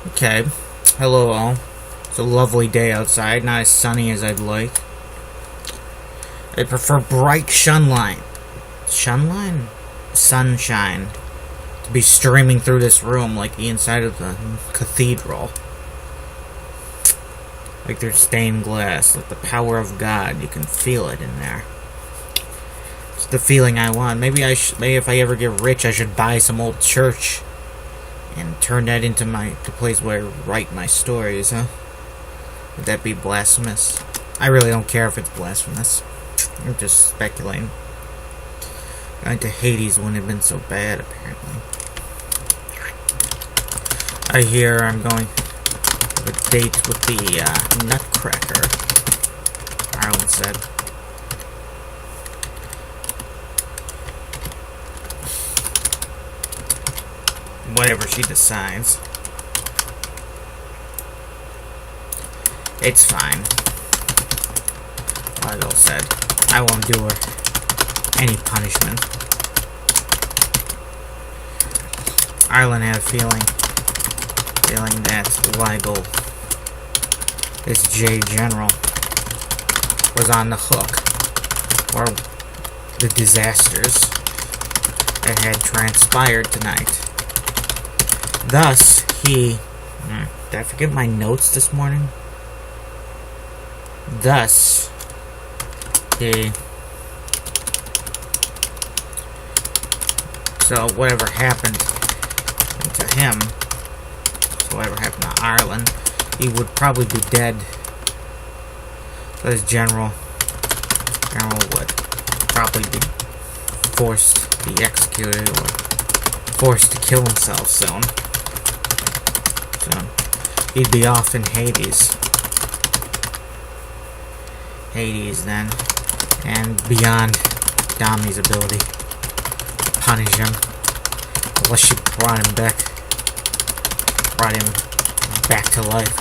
Okay. Hello all. It's a lovely day outside, not as sunny as I'd like. I prefer bright sunlight. Sunline? Sunshine. To be streaming through this room like the inside of the cathedral. Like there's stained glass, like the power of God. You can feel it in there. It's the feeling I want. Maybe if I ever get rich, I should buy some old church and turn that into the place where I write my stories, huh? Would that be blasphemous? I really don't care if it's blasphemous. I'm just speculating. Going to Hades wouldn't have been so bad, apparently. I hear I'm going to a date with the Nutcracker, Arlen said. Whatever she decides. It's fine. Like I said, I won't do her any punishment. Arlen had a feeling that Weigel, this J General, was on the hook for the disasters that had transpired tonight. Thus, did I forget my notes this morning? Thus, so whatever happened to him, so whatever happened to Ireland, he would probably be dead. So this general would probably be forced to be executed or forced to kill himself soon. So he'd be off in Hades. Hades then, and beyond Domi's ability to punish him, unless she brought him back to life,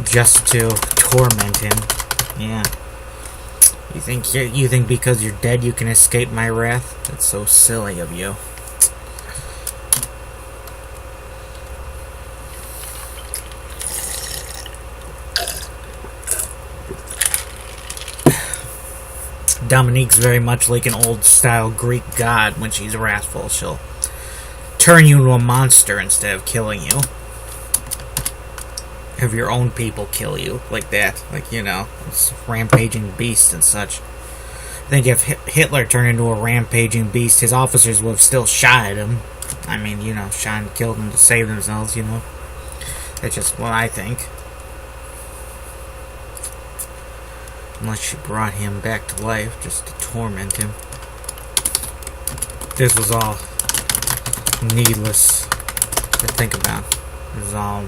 just to torment him. Yeah. You think because you're dead you can escape my wrath? That's so silly of you. Dominique's very much like an old-style Greek god. When she's wrathful, she'll turn you into a monster instead of killing you. Have your own people kill you like that. Like, it's rampaging beasts and such. I think if Hitler turned into a rampaging beast, his officers would have still shot at him. I mean, shot and killed them to save themselves, That's just what I think. Unless she brought him back to life just to torment him. This was all needless to think about. It was all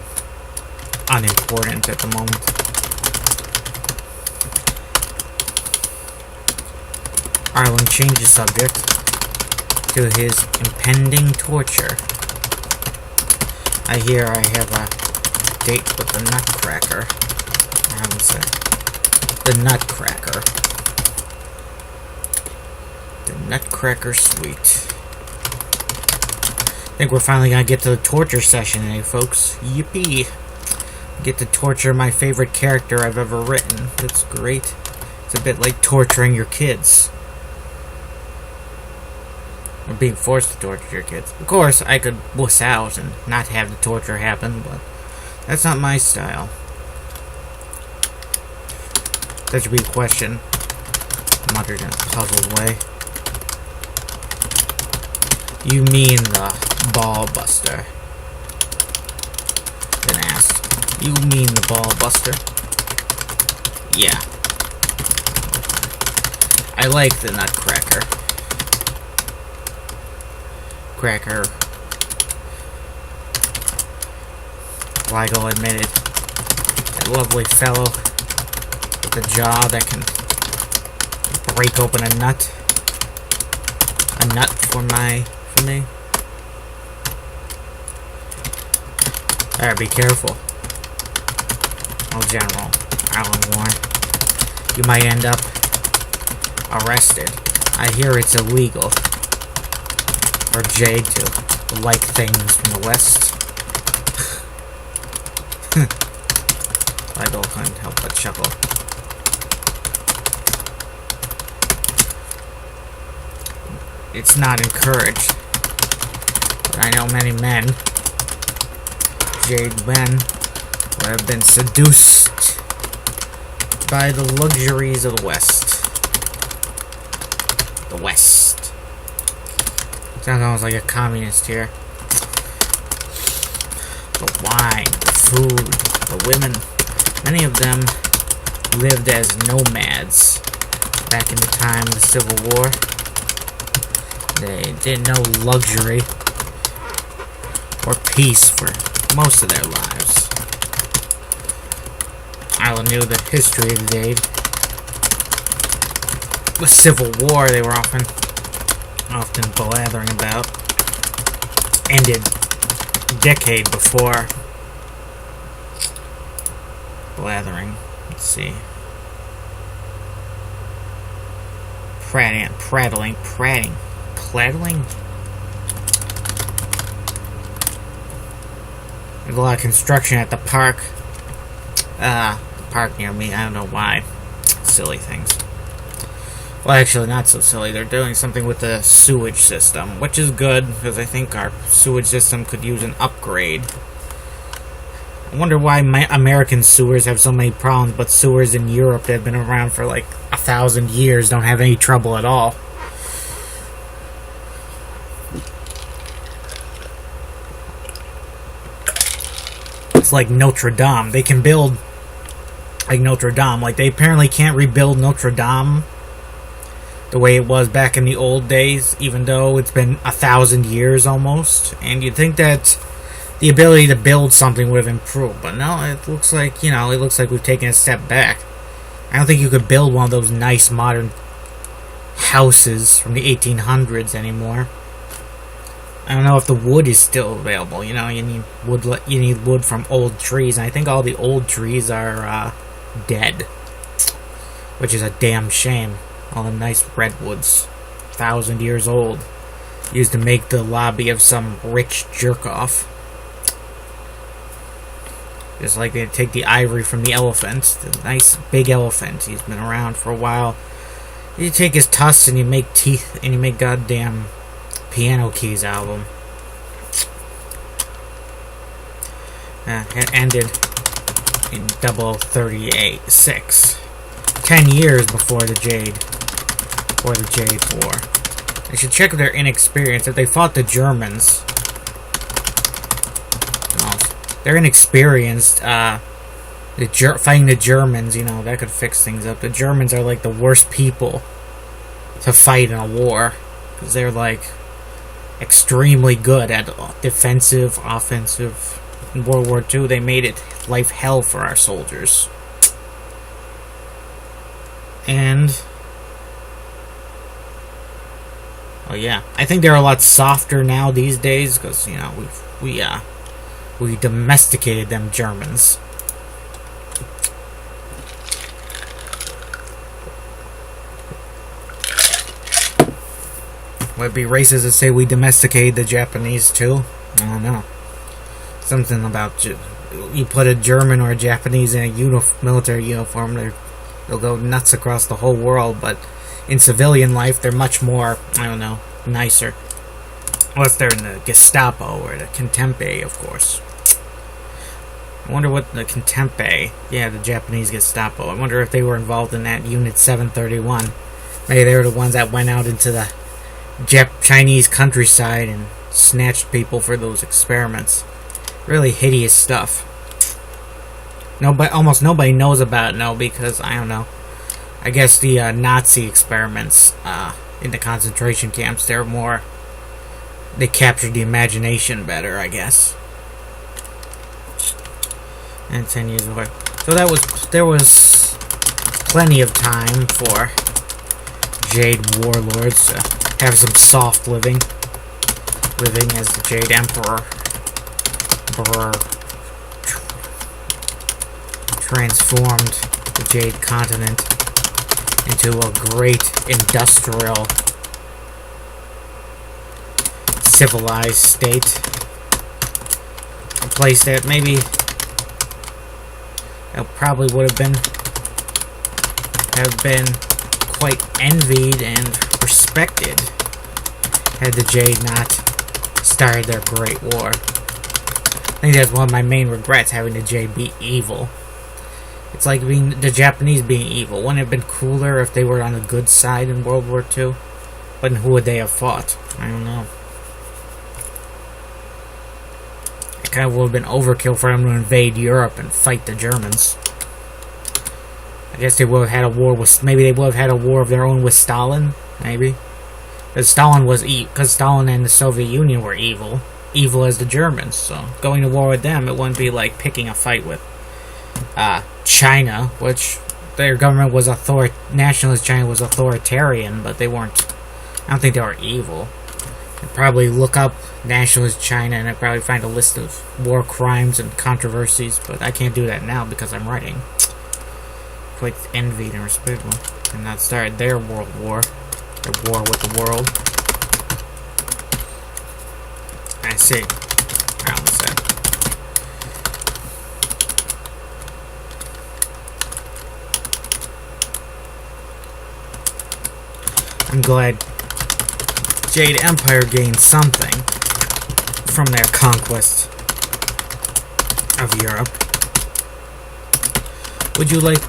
unimportant at the moment. Arlen changed the subject to his impending torture. I hear I have a date with the Nutcracker. Arlen said. The Nutcracker. The Nutcracker Suite. I think we're finally gonna get to the torture session today, folks. Yippee! Get to torture my favorite character I've ever written. That's great. It's a bit like torturing your kids. Or being forced to torture your kids. Of course, I could wuss out and not have the torture happen, but that's not my style. That should be the question. Muttered in a puzzled way. You mean the ball buster? Then asked. You mean the ball buster? Yeah. I like the Nutcracker. Cracker. Weigel admitted. That lovely fellow. The jaw that can break open a nut for me. Alright, be careful. Oh, General, Arlen warned. You might end up arrested. I hear it's illegal for Jade to like things from the West. Idol couldn't help but chuckle. It's not encouraged. But I know many men, jade men, who have been seduced by the luxuries of the West. The West. Sounds almost like a communist here. The wine, the food, the women. Many of them lived as nomads back in the time of the Civil War. They didn't know luxury or peace for most of their lives. I knew the history of the Jade. The Civil War they were often blathering about ended a decade before. Blathering. Let's see. Prattling. There's a lot of construction at the park. Park near me. I don't know why. Silly things. Well, actually, not so silly. They're doing something with the sewage system, which is good, because I think our sewage system could use an upgrade. I wonder why American sewers have so many problems, but sewers in Europe that have been around for like 1,000 years don't have any trouble at all. It's like Notre Dame. They can build like Notre Dame. Like, they apparently can't rebuild Notre Dame the way it was back in the old days, even though it's been 1,000 years almost. And you'd think that the ability to build something would have improved, but no, it looks like, it looks like we've taken a step back. I don't think you could build one of those nice modern houses from the 1800s anymore. I don't know if the wood is still available. You need wood. You need wood from old trees, and I think all the old trees are dead, which is a damn shame. All the nice redwoods, 1,000 years old, used to make the lobby of some rich jerk-off. Just like they take the ivory from the elephant, the nice big elephant. He's been around for a while. You take his tusks and you make teeth, and you make goddamn Piano Keys album. It ended in 0036. 10 years before the Jade War. I should check their inexperience. If they fought the Germans, they're inexperienced. Fighting the Germans, that could fix things up. The Germans are like the worst people to fight in a war, because they're like extremely good at defensive, offensive. In World War II, they made it life hell for our soldiers. And oh yeah, I think they're a lot softer now these days, because we domesticated them Germans. Would it be racist to say we domesticated the Japanese too? I don't know. Something about you put a German or a Japanese in a military uniform, they'll go nuts across the whole world, but in civilian life, they're much more, nicer. Unless they're in the Gestapo or the Contempe, of course. I wonder what the Contempe, the Japanese Gestapo, I wonder if they were involved in that Unit 731. Maybe they were the ones that went out into the Chinese countryside and snatched people for those experiments. Really hideous stuff. Almost nobody knows about it now because, I don't know. I guess the Nazi experiments in the concentration camps, they captured the imagination better, I guess. And 10 years away. So there was plenty of time for Jade warlords to have some soft living as the Jade Emperor transformed the Jade continent into a great industrial civilized state. A place that maybe It probably would have been quite envied and respected had the Jade not started their Great War. I think that's one of my main regrets, having the Jade be evil. It's like the Japanese being evil. Wouldn't it have been cooler if they were on the good side in World War II? But who would they have fought? I don't know. It kind of would have been overkill for them to invade Europe and fight the Germans. I guess they would have had a war with... Maybe they would have had a war of their own with Stalin. Maybe. Because Stalin was because Stalin and the Soviet Union were evil. Evil as the Germans. So going to war with them, it wouldn't be like picking a fight with China, which their government was nationalist China was authoritarian, but they weren't... I don't think they were evil. I'd probably look up nationalist China and I'd probably find a list of war crimes and controversies, but I can't do that now because I'm writing. Quite envied and respectful. And that started their world war. Their war with the world. I see. I almost said. I'm glad Jade Empire gained something from their conquest of Europe. Would you like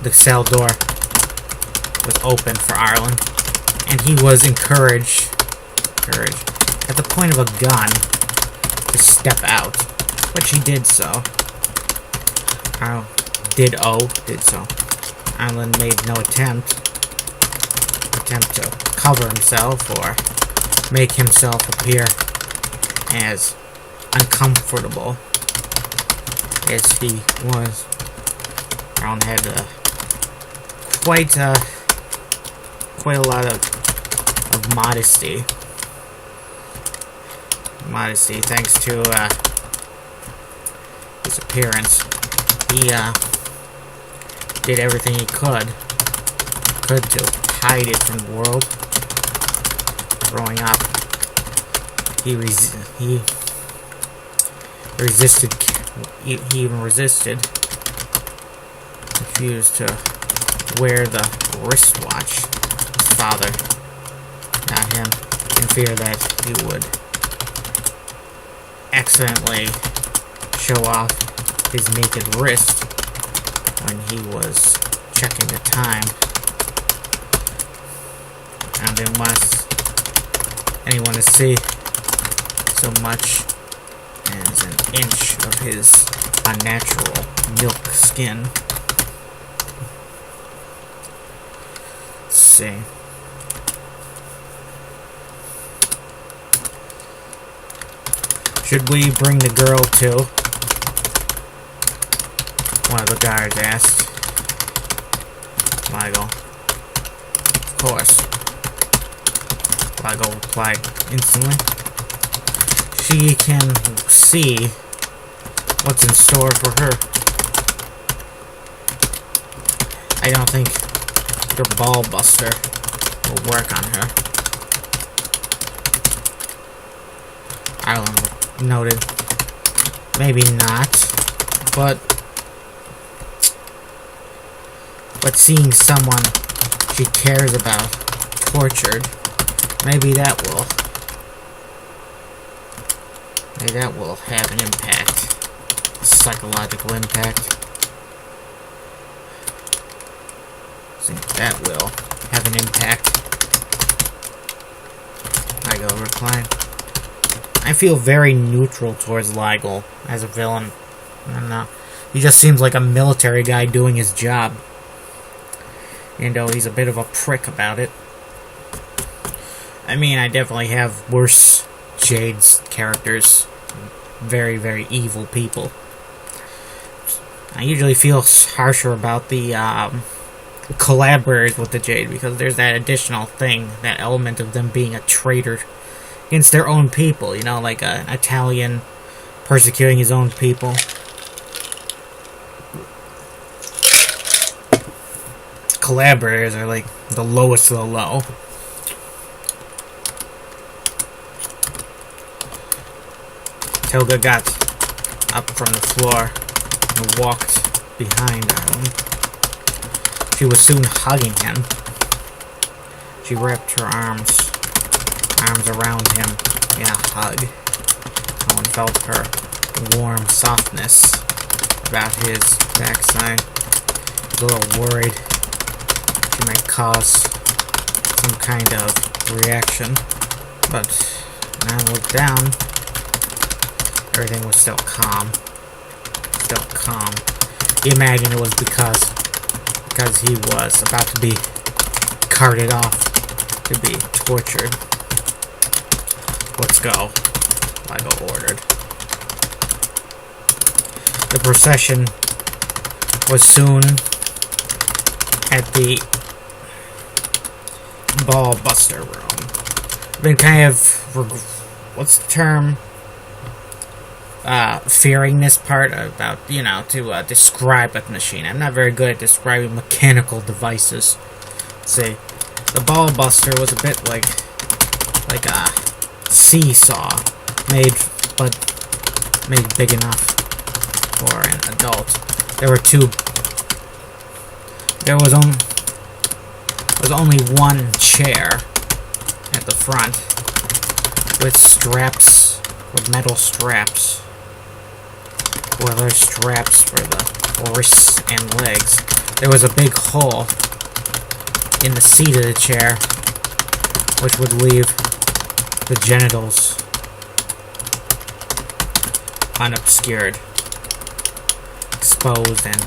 the cell door was open for Ireland, and he was encouraged at the point of a gun to step out, which he did so. Did so. Ireland made no attempt to cover himself or make himself appear as uncomfortable as he was. Ireland had quite a lot of modesty. Modesty, thanks to his appearance. He did everything he could to hide it from the world. Growing up, he resisted. He even resisted. Refused to wear the wristwatch. His father, not him, in fear that he would accidentally show off his naked wrist when he was checking the time. And unless anyone to see so much as an inch of his unnatural milk skin. Let's see. Should we bring the girl too? One of the guards asked. Ligo. Of course. Ligo replied instantly. She can see what's in store for her. I don't think your ball buster will work on her. Ireland noted. Maybe not, but seeing someone she cares about tortured, maybe that will have an impact, a psychological impact. I think that will have an impact. Ligo replied. I feel very neutral towards Ligo as a villain. I don't know. He just seems like a military guy doing his job. You know, he's a bit of a prick about it. I mean, I definitely have worse Jade's characters. Very, very evil people. I usually feel harsher about the collaborators with the Jade, because there's that additional thing, that element of them being a traitor against their own people, you know, like an Italian persecuting his own people. Collaborators are like the lowest of the low. Helga got up from the floor and walked behind him. She was soon hugging him. She wrapped her arms around him in a hug. Owen felt her warm softness about his backside. He was a little worried she might cause some kind of reaction, but when I looked down, everything was still calm. Still calm. He imagined it was because he was about to be carted off to be tortured. Let's go, Lego ordered. The procession was soon at the ball buster room. Been kind of, what's the term? Fearing this part about, to describe a machine. I'm not very good at describing mechanical devices. See, the ball buster was a bit like a seesaw made big enough for an adult. There was only one chair at the front with metal straps. Leather straps for the wrists and legs. There was a big hole in the seat of the chair, which would leave the genitals unobscured, exposed, and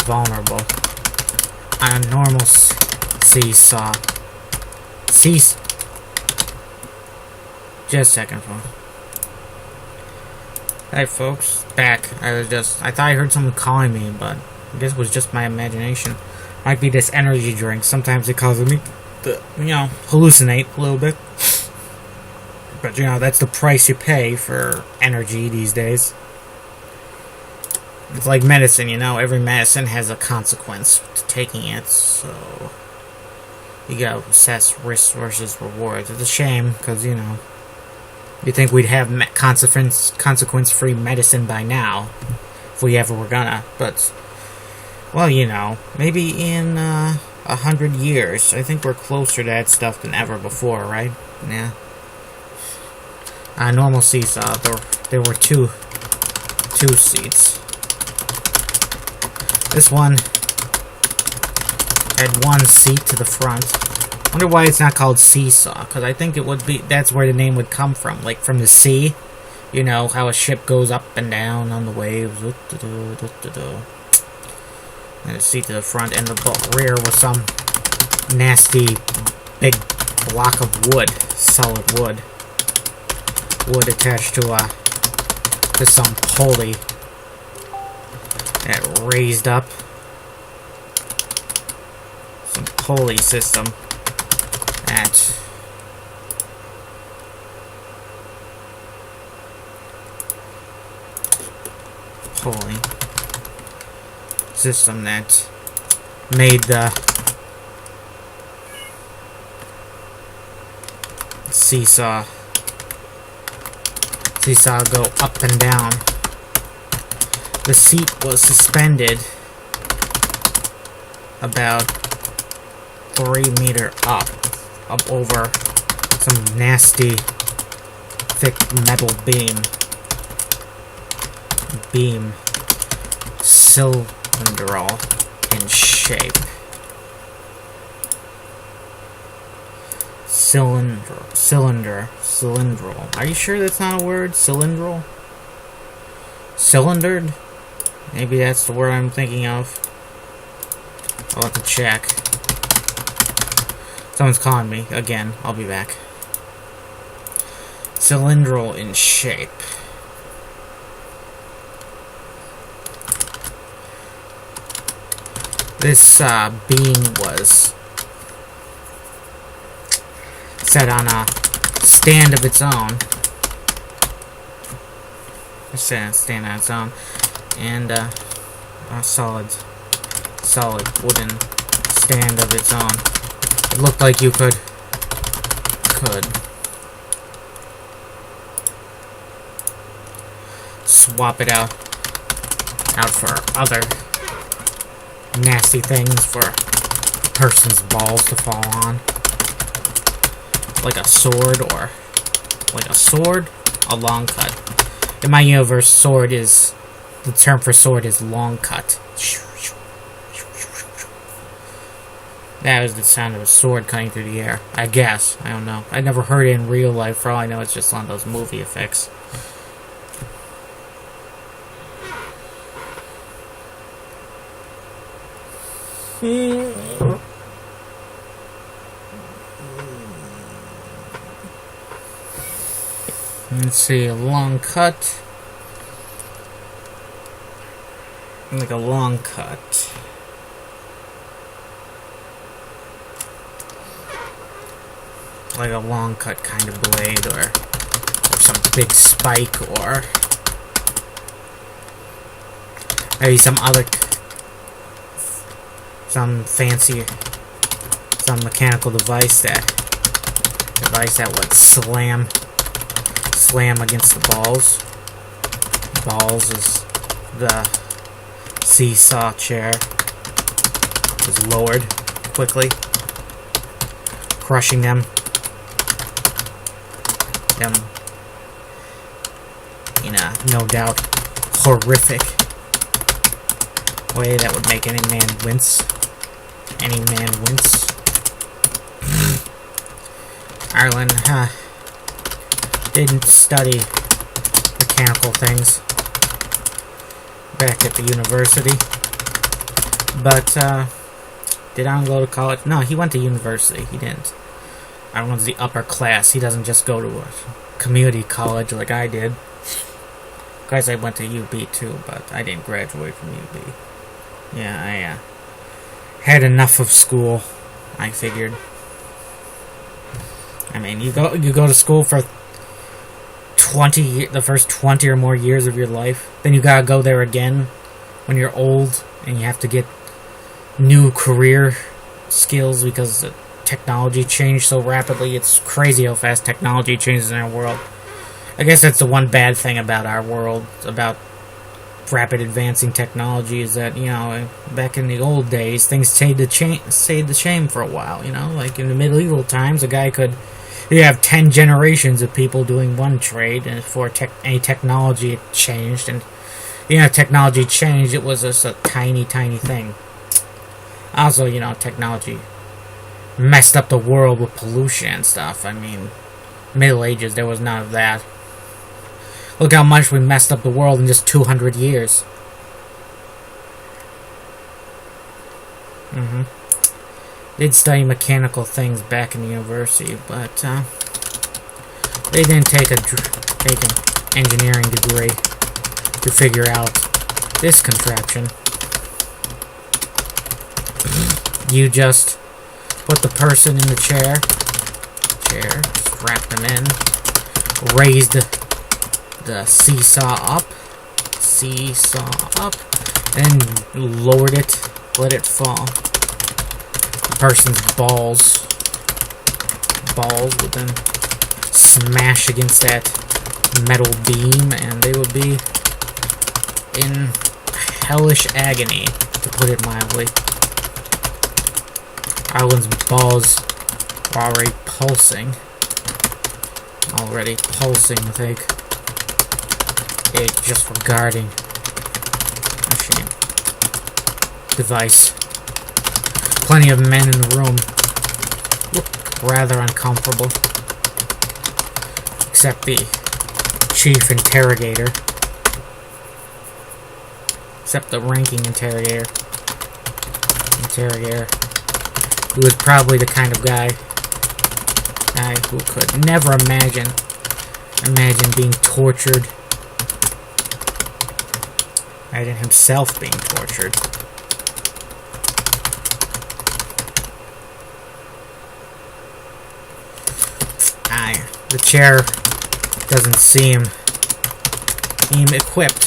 vulnerable. On a normal seesaw. Just a second, folks. Hey folks, back. I thought I heard someone calling me, but I guess it was just my imagination. Might be this energy drink. Sometimes it causes me to, hallucinate a little bit. But, that's the price you pay for energy these days. It's like medicine, every medicine has a consequence to taking it, so you gotta assess risk versus rewards. It's a shame, because, you think we'd have consequence-free medicine by now, if we ever were gonna, but, well, maybe in 100 years. I think we're closer to that stuff than ever before, right? Yeah. Normal seesaw, there were two seats. This one had one seat to the front. Wonder why it's not called seesaw, because I think it would be, that's where the name would come from, like from the sea. How a ship goes up and down on the waves. And a seat to the front, and the rear was some nasty big block of wood, solid wood. Wood attached to some pulley that raised up. Some pulley system that pulley system that made the seesaw go up and down. The seat was suspended about 3 meters up over some nasty thick metal beam cylindrical in shape. Cylindrical. Are you sure that's not a word? Cylindrical? Cylindered? Maybe that's the word I'm thinking of. I'll have to check. Someone's calling me. Again, I'll be back. Cylindrical in shape. This beam was set on a stand of its own. Stand on its own. And a solid wooden stand of its own. It looked like you could swap it out for other nasty things for a person's balls to fall on. Like a sword or... Like a sword? A long cut. In my universe, sword is... The term for sword is long cut. That was the sound of a sword cutting through the air. I guess. I don't know. I never heard it in real life. For all I know, it's just one of those movie effects. Let's see, a long cut. Like a long cut. Like a long cut kind of blade, or some big spike, or maybe some fancy, some mechanical device that would slam against the balls. Balls is the seesaw chair is lowered quickly, crushing them in a no doubt horrific way that would make any man wince. Ireland didn't study mechanical things back at the university, but did Alan go to college? No, he went to university. He didn't. Ireland's the upper class. He doesn't just go to a community college like I did. Guys, I went to UB too, but I didn't graduate from UB. Yeah, I had enough of school, I figured. I mean, you go to school for the first 20 or more years of your life, then you gotta go there again when you're old and you have to get new career skills because the technology changed so rapidly. It's crazy how fast technology changes in our world. I guess that's the one bad thing about our world, about rapid advancing technology, is that, you know, back in the old days, things stayed the same for a while, you know? Like in the medieval times, you have 10 generations of people doing one trade, and before any technology changed, and, you know, technology changed, it was just a tiny, tiny thing. Also, you know, technology messed up the world with pollution and stuff. I mean, Middle Ages, there was none of that. Look how much we messed up the world in just 200 years. Did study mechanical things back in the university, but they didn't take an engineering degree to figure out this contraption. You just put the person in the chair, strap them in, raise the seesaw up, and lowered it, let it fall. The person's balls would then smash against that metal beam, and they would be in hellish agony, to put it mildly. Arlen's balls were already pulsing with a just regarding machine device. Plenty of men in the room look rather uncomfortable, except the chief interrogator, except the ranking interrogator, who is probably the kind of guy who could never imagine being tortured. Imagine himself being tortured. The chair doesn't seem equipped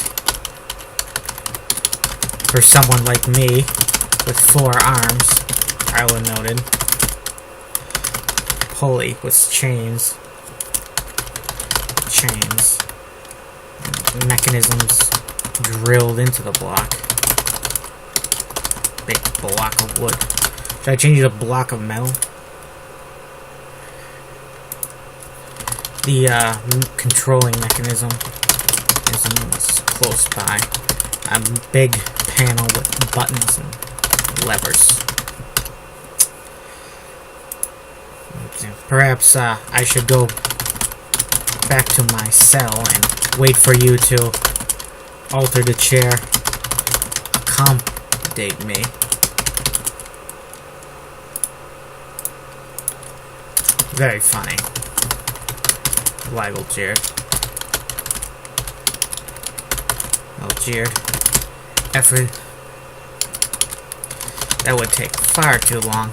for someone like me with 4 arms, Arlen noted. Pulley with chains. mechanisms drilled into the block. Big block of wood. Should I change it to a block of metal? The controlling mechanism is close by. A big panel with buttons and levers. Perhaps I should go back to my cell and wait for you to alter the chair, accommodate me. Very funny. Waggle jeered. Well, jeered. Effort. That would take far too long.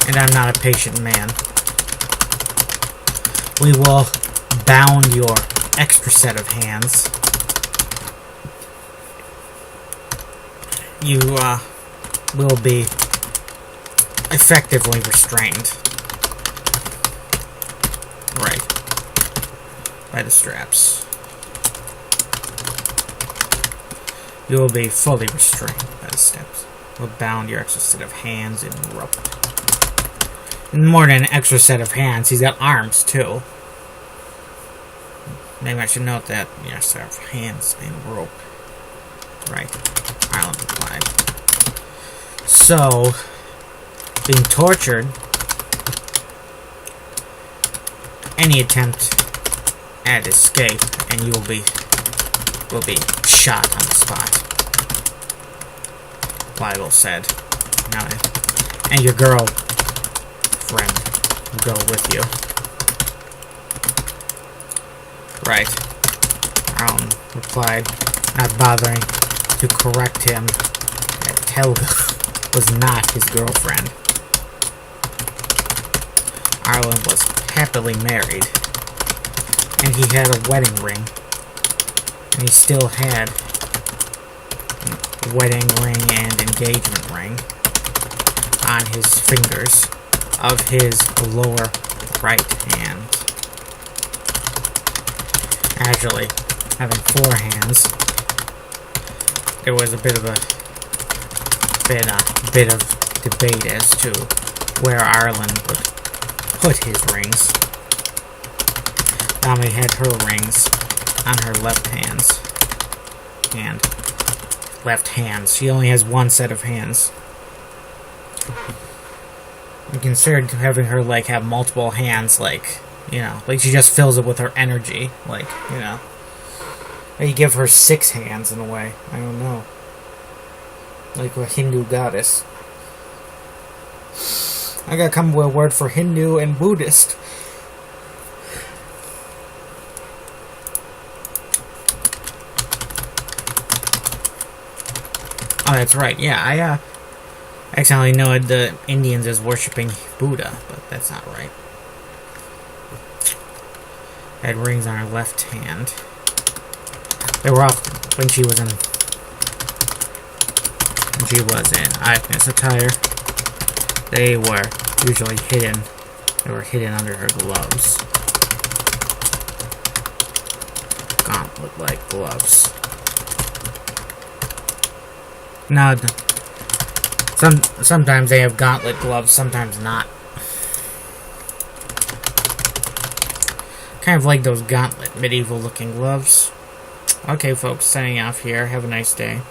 And I'm not a patient man. We will bound your extra set of hands. You, will be effectively restrained. Right. By the straps. You will be fully restrained by the steps. We'll bound your extra set of hands in rope. More than an extra set of hands, he's got arms too. Maybe I should note that. Yeah, set of hands and rope. Right. Ireland replied. So, being tortured, any attempt at escape, and you will be shot on the spot. Weigel said. No, and your girlfriend will go with you. Right. Replied, not bothering to correct him that Helga was not his girlfriend. Ireland was happily married, and he had a wedding ring, and he still had a wedding ring and engagement ring on his fingers of his lower right hand. Actually, having 4 hands, there was a bit of debate as to where Ireland would put his rings. Nami had her rings on her left hands. She only has 1 set of hands. You considered having her, like, have multiple hands, like, you know, like she just fills it with her energy, like, you know. Or you give her 6 hands in a way. I don't know. Like a Hindu goddess. I gotta come up with a word for Hindu and Buddhist. Oh, that's right. Yeah, I accidentally know the Indians as worshipping Buddha, but that's not right. Had rings on her left hand. They were off when she was in Agnes attire. They were usually hidden. They were hidden under her gloves. Gauntlet-like gloves. Now, sometimes they have gauntlet gloves, sometimes not. Kind of like those gauntlet medieval-looking gloves. Okay, folks, signing off here. Have a nice day.